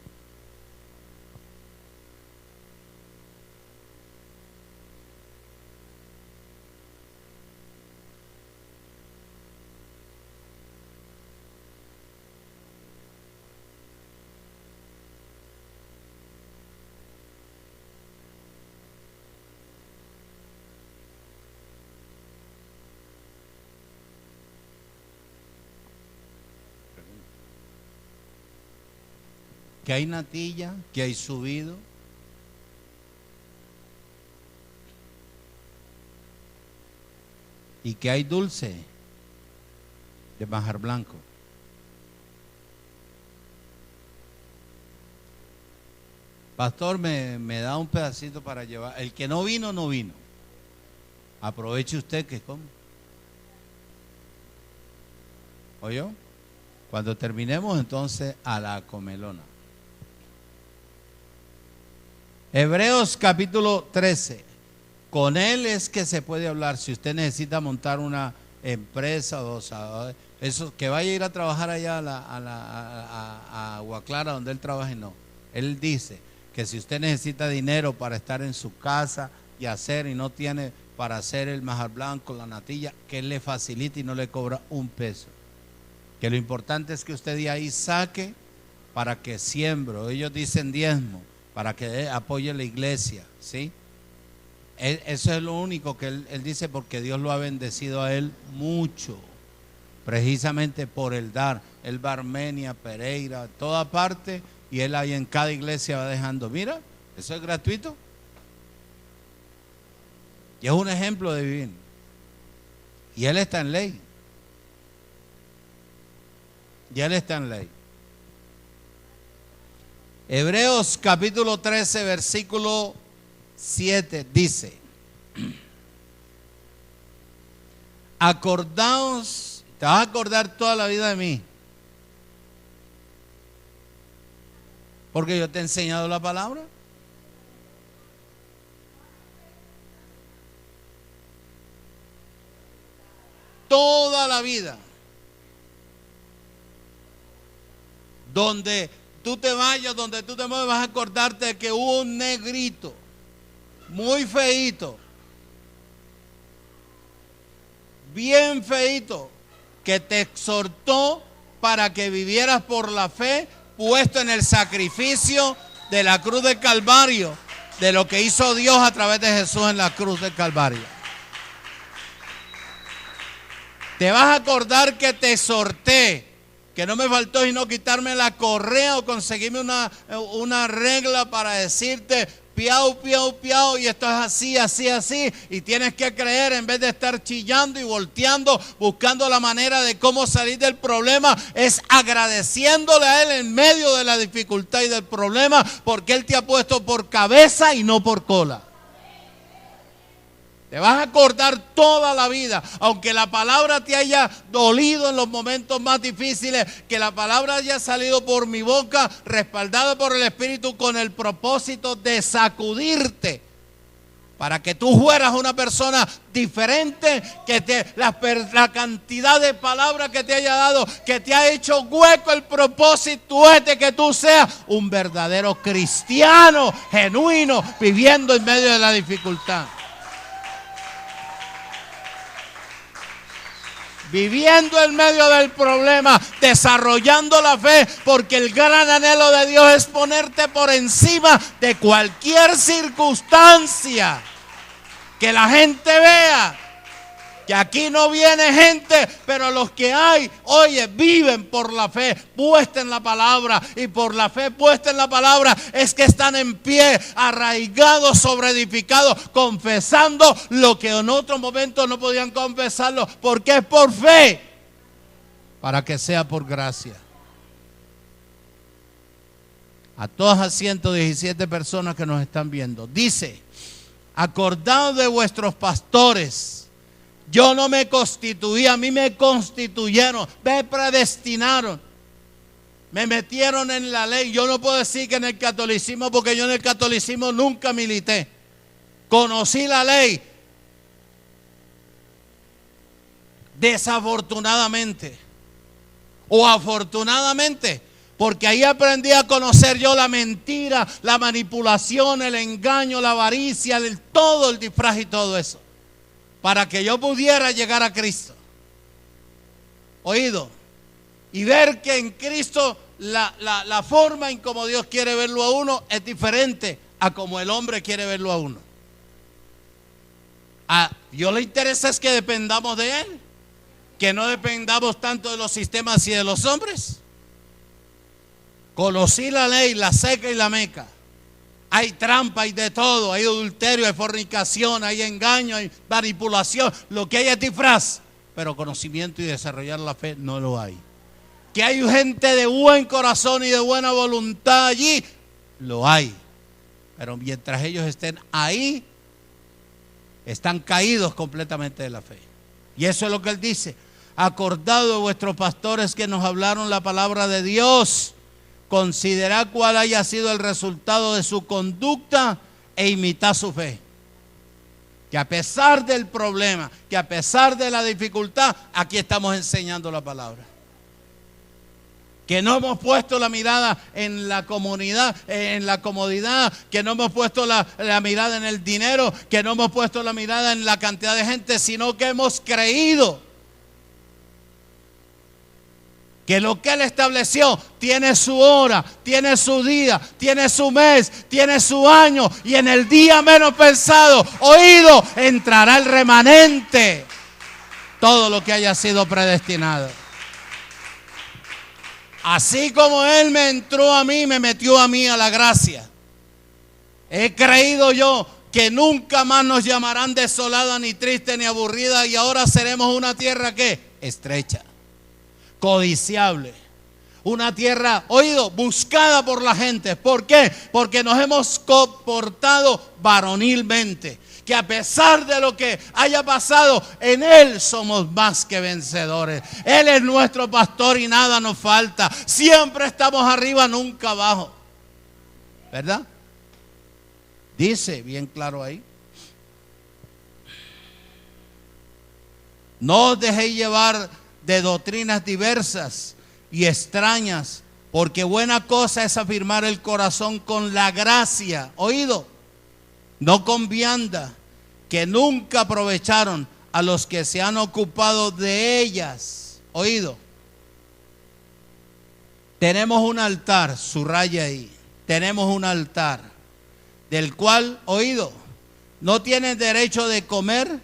Que hay natilla, que hay subido. Y que hay dulce de manjar blanco. Pastor, me da un pedacito para llevar. El que no vino, no vino. Aproveche usted que come. ¿Oyó? Cuando terminemos, entonces a la comelona. Hebreos capítulo 13. Con Él es que se puede hablar. Si usted necesita montar una empresa, o sea, eso, que vaya a ir a trabajar allá a Agua Clara, donde él trabaje, no. Él dice que si usted necesita dinero para estar en su casa y hacer, y no tiene para hacer el manjar blanco, la natilla, que Él le facilite y no le cobra un peso. Que lo importante es que usted de ahí saque para que siembro. Ellos dicen diezmo, para que apoye la iglesia, ¿sí? Eso es lo único que él dice, porque Dios lo ha bendecido a él mucho, precisamente por el dar. Él va a Armenia, Pereira, toda parte, y él ahí en cada iglesia va dejando. Mira, eso es gratuito. Y es un ejemplo de vivir. Y él está en ley. Y él está en ley. Hebreos capítulo 13, versículo 7 dice: acordaos, te vas a acordar toda la vida de mí, porque yo te he enseñado la palabra. Toda la vida. Donde tú te vayas, donde tú te mueves, vas a acordarte de que hubo un negrito muy feíto, bien feíto, que te exhortó para que vivieras por la fe, puesto en el sacrificio de la cruz del Calvario, de lo que hizo Dios a través de Jesús en la cruz del Calvario. Te vas a acordar que te exhorté, que no me faltó sino quitarme la correa o conseguirme una regla para decirte: piau, piau, piau, y esto es así, así, así, y tienes que creer en vez de estar chillando y volteando, buscando la manera de cómo salir del problema, es agradeciéndole a Él en medio de la dificultad y del problema, porque Él te ha puesto por cabeza y no por cola. Te vas a acordar toda la vida, aunque la palabra te haya dolido en los momentos más difíciles, que la palabra haya salido por mi boca, respaldada por el Espíritu, con el propósito de sacudirte, para que tú fueras una persona diferente, que la cantidad de palabras que te haya dado, que te ha hecho hueco, el propósito es de que tú seas un verdadero cristiano, genuino, viviendo en medio de la dificultad. Viviendo en medio del problema, desarrollando la fe, porque el gran anhelo de Dios es ponerte por encima de cualquier circunstancia. Que la gente vea que aquí no viene gente, pero los que hay, oye, viven por la fe puesta en la palabra, y por la fe puesta en la palabra es que están en pie, arraigados, sobreedificados, confesando lo que en otro momento no podían confesarlo, porque es por fe, para que sea por gracia. A todas las 117 personas que nos están viendo, dice: acordaos de vuestros pastores. Yo no me constituí, a mí me constituyeron, me predestinaron, me metieron en la ley. Yo no puedo decir que en el catolicismo, porque yo en el catolicismo nunca milité. Conocí la ley, desafortunadamente o afortunadamente, porque ahí aprendí a conocer yo la mentira, la manipulación, el engaño, la avaricia, todo el disfraz y todo eso, para que yo pudiera llegar a Cristo. Oído, y ver que en Cristo la forma en como Dios quiere verlo a uno es diferente a como el hombre quiere verlo a uno. A Dios le interesa es que dependamos de Él, que no dependamos tanto de los sistemas y de los hombres. Conocí la ley, la seca y la meca. Hay trampa, hay de todo, hay adulterio, hay fornicación, hay engaño, hay manipulación. Lo que hay es disfraz, pero conocimiento y desarrollar la fe no lo hay. Que hay gente de buen corazón y de buena voluntad allí, lo hay. Pero mientras ellos estén ahí, están caídos completamente de la fe. Y eso es lo que Él dice: acordado de vuestros pastores que nos hablaron la palabra de Dios, considerad cuál haya sido el resultado de su conducta e imitad su fe. Que a pesar del problema, que a pesar de la dificultad, aquí estamos enseñando la palabra. Que no hemos puesto la mirada en la comunidad, en la comodidad, que no hemos puesto la mirada en el dinero, que no hemos puesto la mirada en la cantidad de gente, sino que hemos creído que lo que Él estableció tiene su hora, tiene su día, tiene su mes, tiene su año, y en el día menos pensado, oído, entrará el remanente, todo lo que haya sido predestinado. Así como Él me entró a mí, me metió a mí a la gracia. He creído yo que nunca más nos llamarán desolada, ni triste, ni aburrida, y ahora seremos una tierra que estrecha, codiciable, una tierra, oído, buscada por la gente. ¿Por qué? Porque nos hemos comportado varonilmente, que a pesar de lo que haya pasado, en Él somos más que vencedores. Él es nuestro pastor y nada nos falta. Siempre estamos arriba, nunca abajo, ¿verdad? Dice bien claro ahí: no os dejéis llevar de doctrinas diversas y extrañas, porque buena cosa es afirmar el corazón con la gracia, oído, no con vianda, que nunca aprovecharon a los que se han ocupado de ellas. Oído, tenemos un altar, subraya ahí, tenemos un altar del cual, oído, no tienen derecho de comer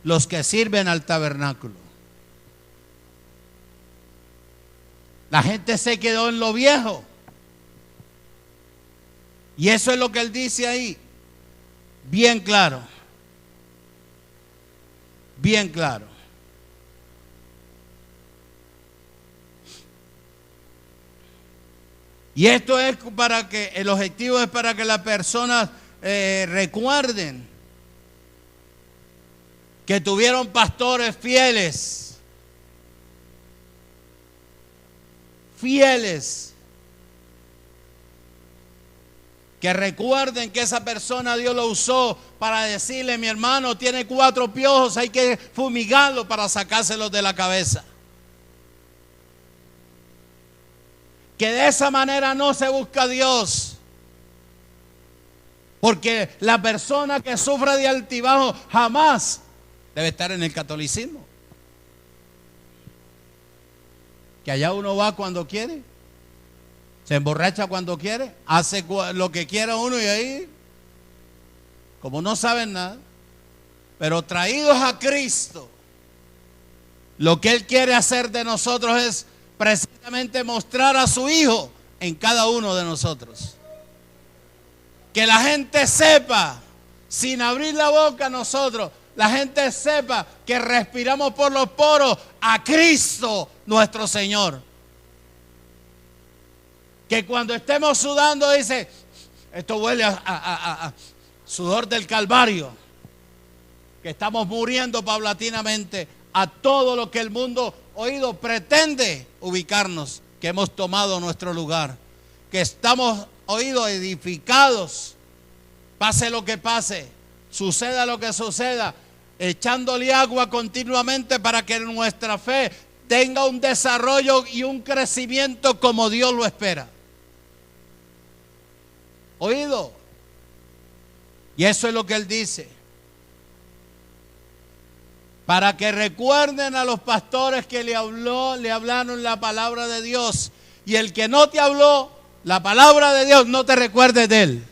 los que sirven al tabernáculo. La gente se quedó en lo viejo. Y eso es lo que Él dice ahí. bien claro. Bien claro. Y esto es para que, el objetivo es para que las personas recuerden que tuvieron pastores fieles. Fieles. Que recuerden que esa persona Dios lo usó para decirle: mi hermano tiene 4 piojos, hay que fumigarlo para sacárselos de la cabeza. Que de esa manera no se busca a Dios. Porque la persona que sufre de altibajo jamás debe estar en el catolicismo. Que allá uno va cuando quiere. Se emborracha cuando quiere, hace lo que quiera uno y ahí, como no saben nada, pero traídos a Cristo, lo que Él quiere hacer de nosotros es precisamente mostrar a su Hijo en cada uno de nosotros. Que la gente sepa, sin abrir la boca nosotros, la gente sepa que respiramos por los poros a Cristo nuestro Señor. Que cuando estemos sudando, dice, esto huele a sudor del Calvario. Que estamos muriendo paulatinamente a todo lo que el mundo oído pretende ubicarnos. Que hemos tomado nuestro lugar. Que estamos oído edificados. Pase lo que pase, suceda lo que suceda, echándole agua continuamente para que nuestra fe tenga un desarrollo y un crecimiento como Dios lo espera. Oído. Y eso es lo que Él dice. Para que recuerden a los pastores que le hablaron la palabra de Dios. Y el que no te habló la palabra de Dios, no te recuerdes de él.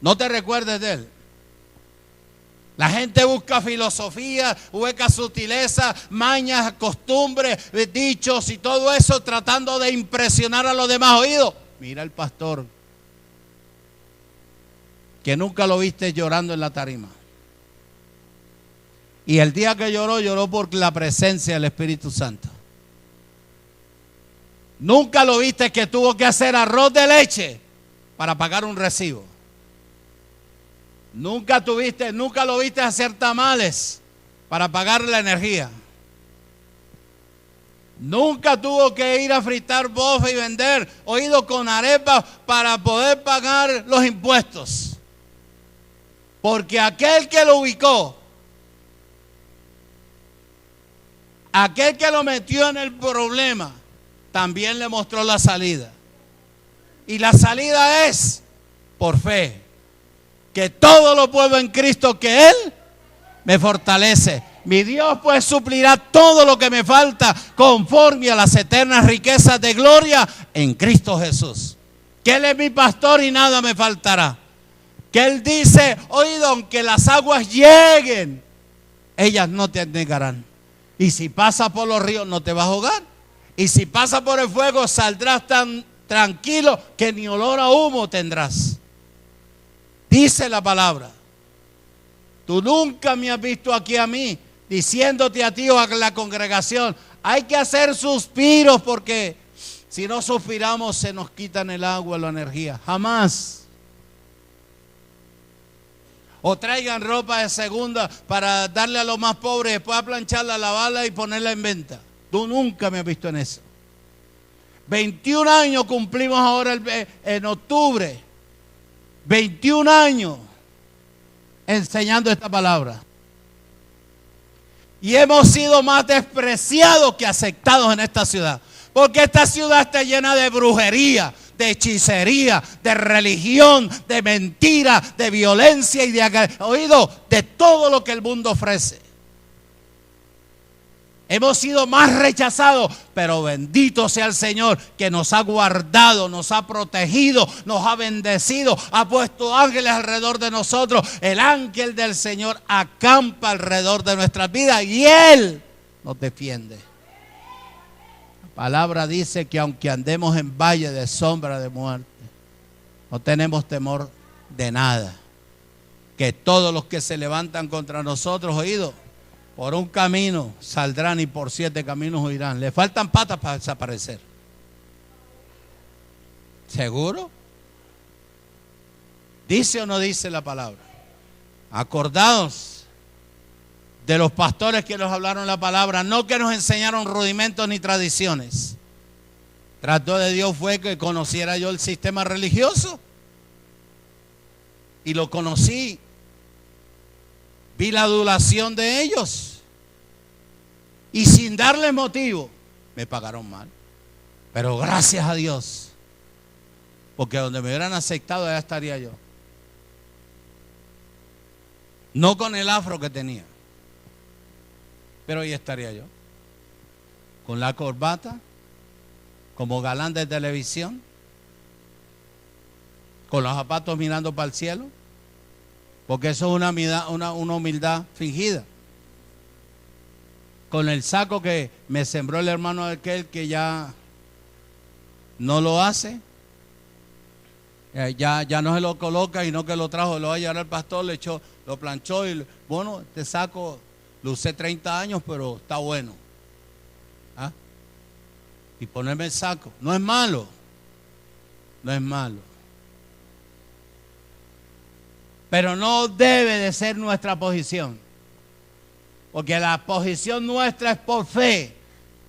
No te recuerdes de él. La gente busca filosofía, busca sutileza, mañas, costumbres, dichos y todo eso tratando de impresionar a los demás. Oído, mira el pastor que nunca lo viste llorando en la tarima. Y el día que lloró, lloró por la presencia del Espíritu Santo. Nunca lo viste que tuvo que hacer arroz de leche para pagar un recibo. Nunca lo viste hacer tamales para pagar la energía. Nunca tuvo que ir a fritar bofe y vender, oído, con arepas para poder pagar los impuestos. Porque aquel que lo ubicó, aquel que lo metió en el problema, también le mostró la salida. Y la salida es por fe. Que todo lo puedo en Cristo, que Él me fortalece. Mi Dios pues suplirá todo lo que me falta conforme a las eternas riquezas de gloria en Cristo Jesús. Que Él es mi pastor y nada me faltará. Que Él dice, oído, aunque las aguas lleguen, ellas no te anegarán. Y si pasas por los ríos no te vas a ahogar. Y si pasas por el fuego saldrás tan tranquilo que ni olor a humo tendrás. Dice la palabra. Tú nunca me has visto aquí a mí diciéndote a ti o a la congregación, hay que hacer suspiros porque si no suspiramos se nos quitan el agua, la energía. Jamás. O traigan ropa de segunda para darle a los más pobres, después a plancharla, lavarla y ponerla en venta. Tú nunca me has visto en eso. 21 años cumplimos ahora en octubre. 21 años enseñando esta palabra. Y hemos sido más despreciados que aceptados en esta ciudad. Porque esta ciudad está llena de brujería, de hechicería, de religión, de mentira, de violencia y de todo lo que el mundo ofrece. Hemos sido más rechazados, pero bendito sea el Señor que nos ha guardado, nos ha protegido, nos ha bendecido, ha puesto ángeles alrededor de nosotros. El ángel del Señor acampa alrededor de nuestras vidas y Él nos defiende. La palabra dice que aunque andemos en valle de sombra de muerte, No tenemos temor de nada. Que todos los que se levantan contra nosotros, oído, por un camino saldrán y por 7 caminos huirán. Le faltan patas para desaparecer. ¿Seguro? ¿Dice o no dice la palabra? Acordaos de los pastores que nos hablaron la palabra, no que nos enseñaron rudimentos ni tradiciones. Trato de Dios fue que conociera yo el sistema religioso. Y lo conocí. Vi la adulación de ellos. Y sin darle motivo, me pagaron mal. Pero gracias a Dios. Porque donde me hubieran aceptado, allá estaría yo. No con el afro que tenía. Pero ahí estaría yo. Con la corbata. Como galán de televisión. Con los zapatos mirando para el cielo. Porque eso es una humildad fingida. Con el saco que me sembró el hermano aquel que ya no lo hace. Ya no se lo coloca y no que lo trajo, lo va a llevar al pastor, le echó, lo planchó y bueno, este saco lo usé 30 años, pero está bueno. ¿Ah? Y ponerme el saco, no es malo, no es malo. Pero no debe de ser nuestra posición, porque la posición nuestra es por fe,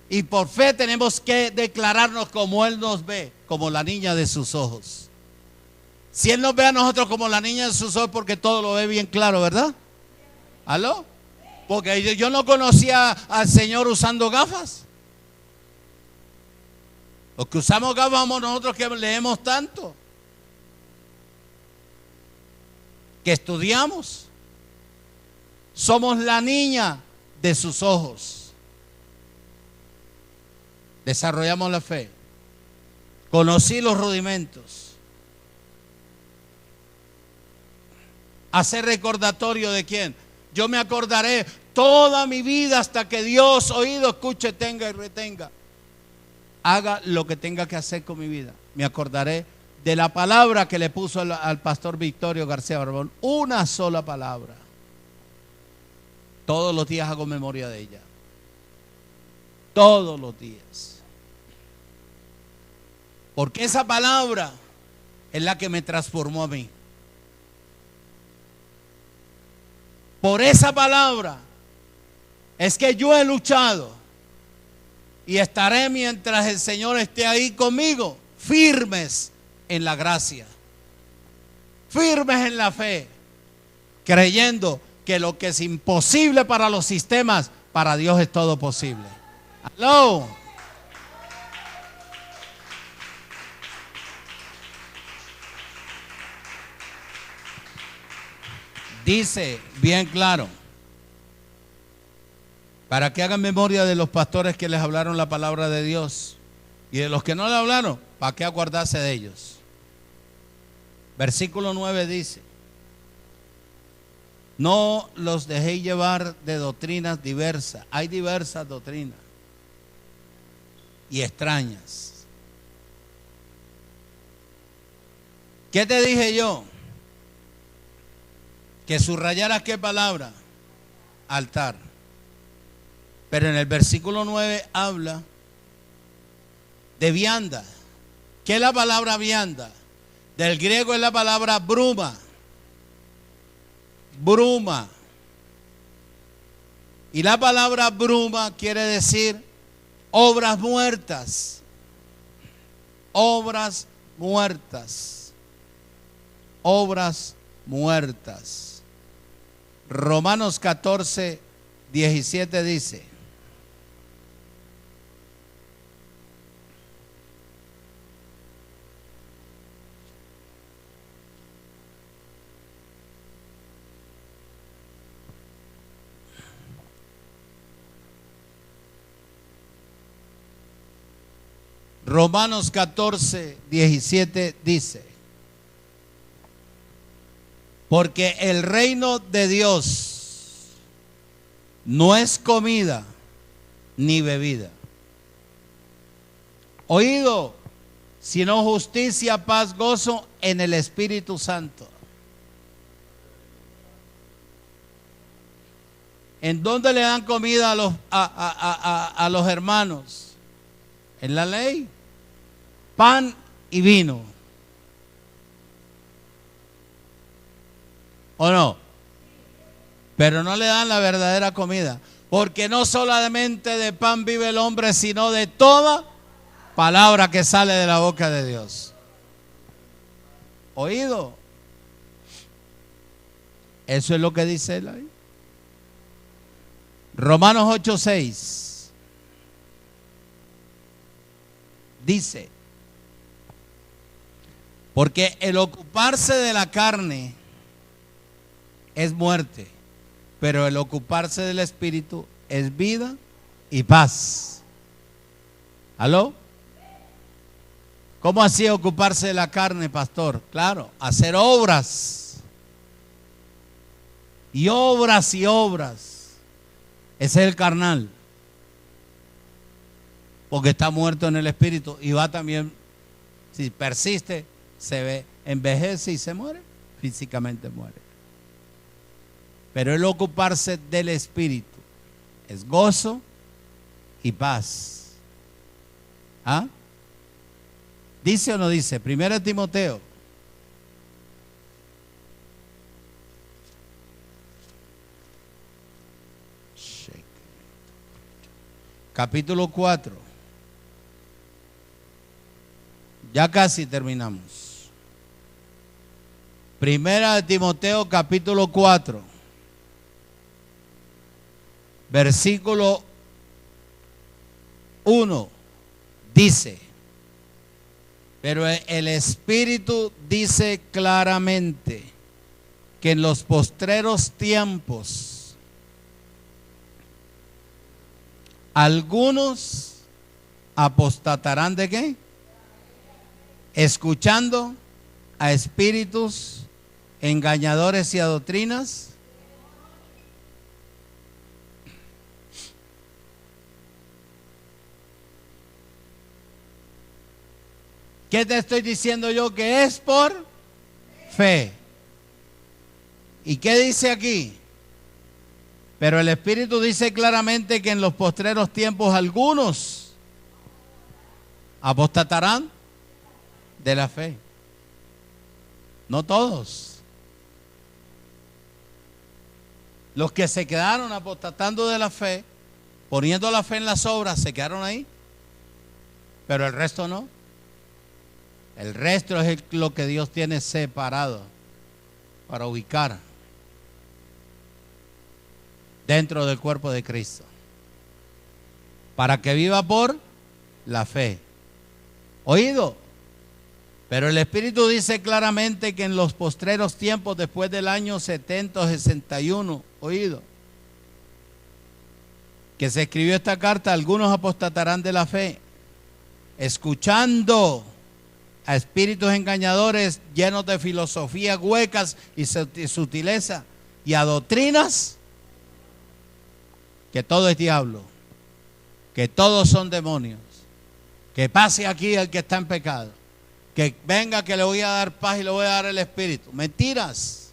y por fe tenemos que declararnos como Él nos ve, como la niña de sus ojos. Si Él nos ve a nosotros como la niña de sus ojos, porque todo lo ve bien claro, ¿verdad? ¿Aló? Porque yo no conocía al Señor usando gafas. Los que usamos gafas somos nosotros que leemos tanto, que estudiamos. Somos la niña de sus ojos. Desarrollamos la fe. Conocí los rudimentos. Hacer recordatorio de quién. Yo me acordaré toda mi vida hasta que Dios, oído, escuche, tenga y retenga. Haga lo que tenga que hacer con mi vida. Me acordaré de la palabra que le puso al pastor Victorio García Barbón. Una sola palabra. Todos los días hago memoria de ella. Todos los días. Porque esa palabra es la que me transformó a mí. Por esa palabra es que yo he luchado y estaré mientras el Señor esté ahí conmigo, firmes en la gracia, firmes en la fe, creyendo que lo que es imposible para los sistemas, para Dios es todo posible. ¡Aló! Dice bien claro, para que hagan memoria de los pastores que les hablaron la palabra de Dios, y de los que no le hablaron, para que acordarse de ellos. Versículo 9 dice: no los dejéis llevar de doctrinas diversas. Hay diversas doctrinas y extrañas. ¿Qué te dije yo? Que subrayaras qué palabra, altar. Pero en el versículo 9 habla de vianda. ¿Qué es la palabra vianda? Del griego es la palabra bruma. Bruma. Y la palabra bruma quiere decir obras muertas. Obras muertas. Obras muertas. Romanos 14, 17 dice: Romanos 14, 17 dice: porque el reino de Dios no es comida ni bebida. Oído, sino justicia, paz, gozo en el Espíritu Santo. ¿En dónde le dan comida a los hermanos? En la ley. Pan y vino. ¿O no? Pero no le dan la verdadera comida. Porque no solamente de pan vive el hombre, sino de toda palabra que sale de la boca de Dios. ¿Oído? Eso es lo que dice él ahí. Romanos 8:6 dice: porque el ocuparse de la carne es muerte, pero el ocuparse del Espíritu es vida y paz. ¿Aló? ¿Cómo así ocuparse de la carne, pastor? Claro, hacer obras. Y obras y obras. Ese es el carnal. Porque está muerto en el Espíritu y va también, si persiste, se ve, envejece y se muere. Físicamente muere. Pero el ocuparse del Espíritu es gozo y paz. ¿Ah? ¿Dice o no dice? 1 Timoteo. Capítulo 4. Ya casi terminamos. 1 Timoteo capítulo 4. Versículo 1 dice: pero el Espíritu dice claramente que en los postreros tiempos algunos apostatarán ¿de qué? Escuchando a espíritus engañadores y a doctrinas ¿qué te estoy diciendo yo? Que es por fe. ¿Y qué dice aquí? Pero el Espíritu dice claramente que en los postreros tiempos algunos apostatarán de la fe. No todos. Los que se quedaron apostatando de la fe, poniendo la fe en las obras, se quedaron ahí. Pero el resto no. El resto es lo que Dios tiene separado para ubicar dentro del cuerpo de Cristo, para que viva por la fe. ¿Oído? Pero el Espíritu dice claramente que en los postreros tiempos, después del año 70 o 61, ¿oído?, que se escribió esta carta, algunos apostatarán de la fe, escuchando a espíritus engañadores llenos de filosofías huecas y sutileza, y a doctrinas que todo es diablo, que todos son demonios, que pase aquí el que está en pecado, que venga que le voy a dar paz y le voy a dar el Espíritu. Mentiras,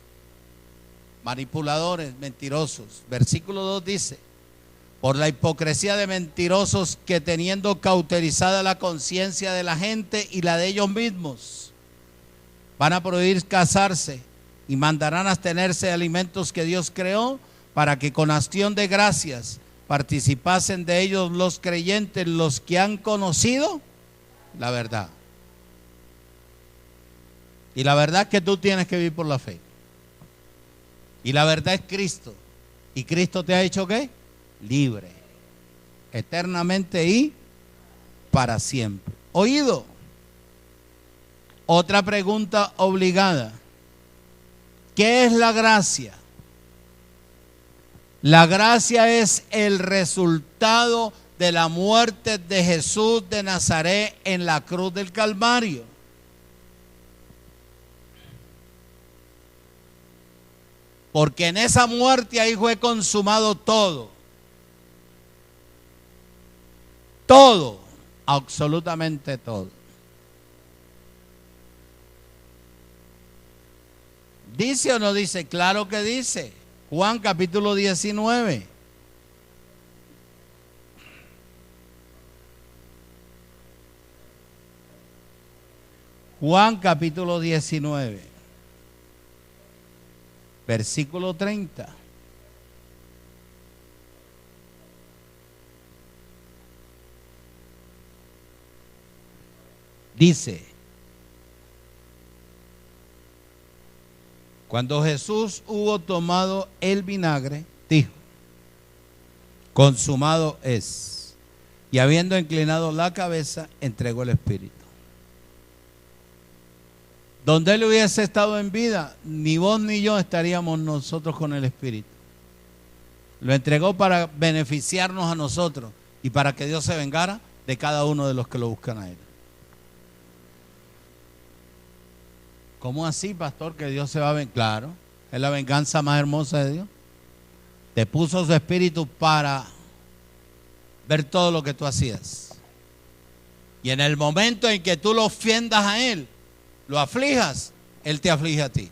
manipuladores, mentirosos. Versículo 2 dice: por la hipocresía de mentirosos que teniendo cauterizada la conciencia de la gente y la de ellos mismos, van a prohibir casarse y mandarán abstenerse de alimentos que Dios creó, para que con acción de gracias participasen de ellos los creyentes, los que han conocido la verdad. Y la verdad es que tú tienes que vivir por la fe. Y la verdad es Cristo. ¿Y Cristo te ha hecho qué? Libre, eternamente y para siempre. ¿Oído? Otra pregunta obligada: ¿qué es la gracia? La gracia es el resultado de la muerte de Jesús de Nazaret en la cruz del Calvario. Porque en esa muerte ahí fue consumado todo. Todo, absolutamente todo. ¿Dice o no dice? Claro que dice. Juan capítulo 19. Juan capítulo 19. Versículo 30. Dice: cuando Jesús hubo tomado el vinagre, dijo: consumado es. Y habiendo inclinado la cabeza, entregó el espíritu. Donde él hubiese estado en vida, ni vos ni yo estaríamos nosotros con el espíritu. Lo entregó para beneficiarnos a nosotros y para que Dios se vengara de cada uno de los que lo buscan a él. ¿Cómo así, pastor, que Dios se va a vengar? Claro, es la venganza más hermosa de Dios. Te puso su espíritu para ver todo lo que tú hacías. Y en el momento en que tú lo ofendas a él, lo aflijas, él te aflige a ti.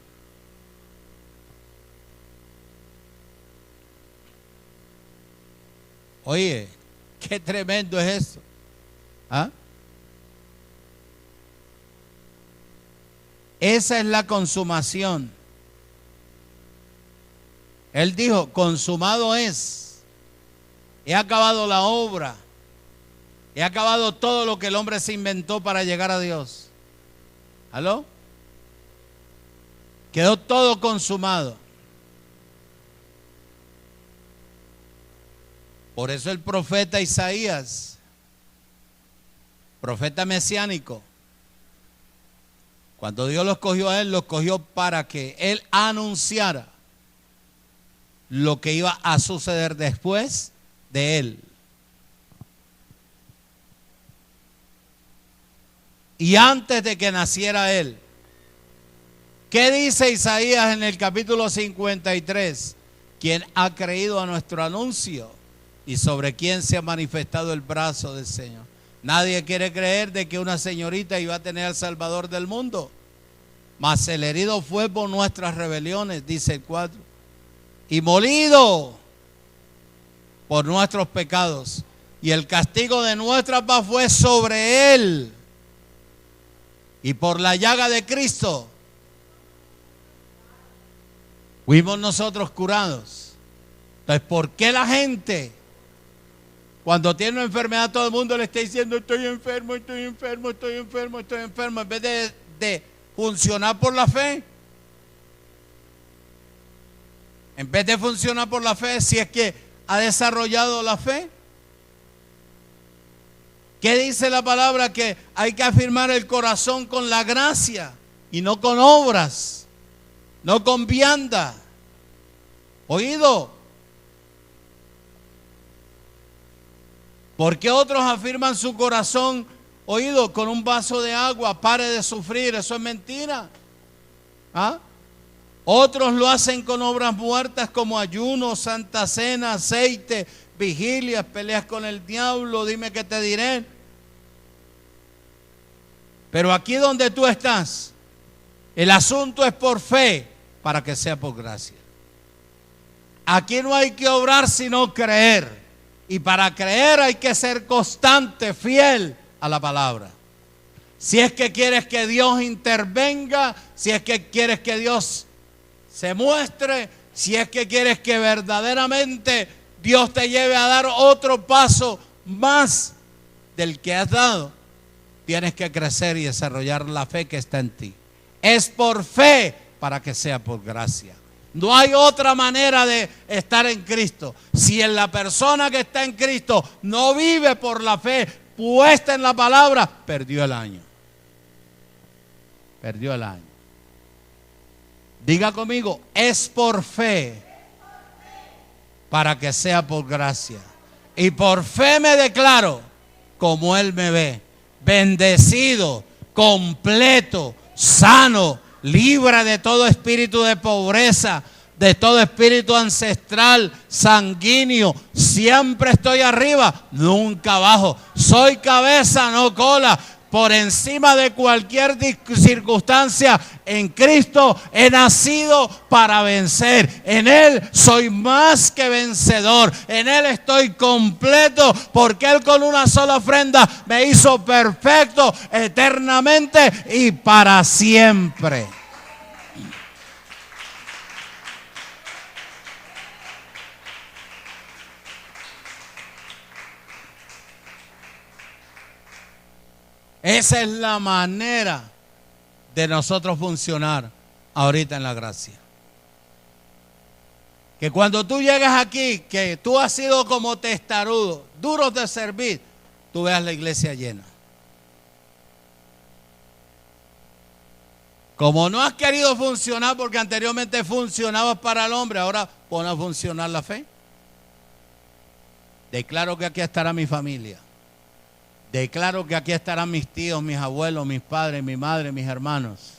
Oye, qué tremendo es eso. ¿Ah? Esa es la consumación. Él dijo: consumado es. He acabado la obra. He acabado todo lo que el hombre se inventó para llegar a Dios. ¿Aló? Quedó todo consumado. Por eso el profeta Isaías, profeta mesiánico, cuando Dios lo escogió a él, lo escogió para que él anunciara lo que iba a suceder después de él. Y antes de que naciera él. ¿Qué dice Isaías en el capítulo 53? ¿Quién ha creído a nuestro anuncio? ¿Y sobre quién se ha manifestado el brazo del Señor? Nadie quiere creer de que una señorita iba a tener al Salvador del mundo. Mas el herido fue por nuestras rebeliones, dice el 4. Y molido por nuestros pecados. Y el castigo de nuestra paz fue sobre él. Y por la llaga de Cristo fuimos nosotros curados. Entonces, ¿por qué la gente, cuando tiene una enfermedad, todo el mundo le está diciendo: estoy enfermo, estoy enfermo, estoy enfermo, estoy enfermo, en vez de funcionar por la fe? En vez de funcionar por la fe, si es que ha desarrollado la fe. ¿Qué dice la palabra? Que hay que afirmar el corazón con la gracia y no con obras, no con vianda. ¿Oído? ¿Por qué otros afirman su corazón, oído, con un vaso de agua? Pare de sufrir, eso es mentira. ¿Ah? Otros lo hacen con obras muertas como ayuno, santa cena, aceite, vigilias, peleas con el diablo, dime qué te diré. Pero aquí donde tú estás, el asunto es por fe para que sea por gracia. Aquí no hay que obrar sino creer. Y para creer hay que ser constante, fiel a la palabra. Si es que quieres que Dios intervenga, si es que quieres que Dios se muestre, si es que quieres que verdaderamente Dios te lleve a dar otro paso más del que has dado, tienes que crecer y desarrollar la fe que está en ti. Es por fe para que sea por gracia. No hay otra manera de estar en Cristo. Si en la persona que está en Cristo no vive por la fe puesta en la palabra, perdió el año. Perdió el año. Diga conmigo: es por fe para que sea por gracia. Y por fe me declaro como Él me ve, bendecido, completo, sano, libre de todo espíritu de pobreza, de todo espíritu ancestral, sanguíneo. Siempre estoy arriba, nunca abajo. Soy cabeza, no cola. por encima de cualquier circunstancia. En Cristo he nacido para vencer. En Él soy más que vencedor. En Él estoy completo, porque Él con una sola ofrenda me hizo perfecto eternamente y para siempre. Esa es la manera de nosotros funcionar ahorita en la gracia. Que cuando tú llegas aquí, que tú has sido como testarudo, duro de servir, tú veas la iglesia llena. Como no has querido funcionar porque anteriormente funcionabas para el hombre, ahora pon a funcionar la fe. Declaro que aquí estará mi familia. Declaro que aquí estarán mis tíos, mis abuelos, mis padres, mi madre, mis hermanos.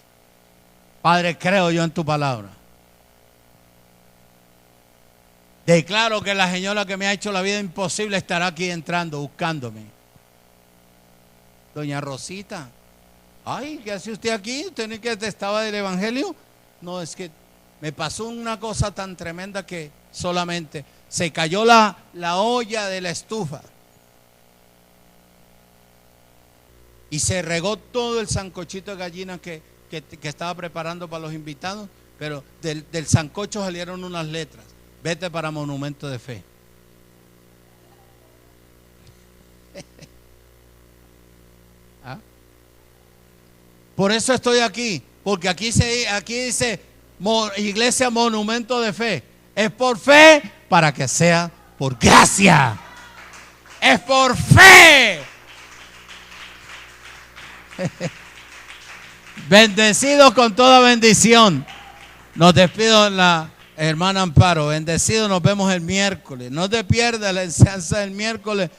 Padre, creo yo en tu palabra. Declaro que la señora que me ha hecho la vida imposible estará aquí entrando, buscándome. Doña Rosita, ay, ¿qué hace usted aquí? ¿Usted ni que estaba del evangelio? No, es que me pasó una cosa tan tremenda que solamente se cayó la olla de la estufa. Y se regó todo el sancochito de gallina que estaba preparando para los invitados. Pero del sancocho salieron unas letras. Vete para Monumento de Fe. ¿Ah? Por eso estoy aquí. Porque aquí dice Iglesia Monumento de Fe. Es por fe para que sea por gracia. Es por fe. Bendecidos con toda bendición. Nos despido la hermana Amparo. Bendecidos, nos vemos el miércoles. No te pierdas la enseñanza del miércoles.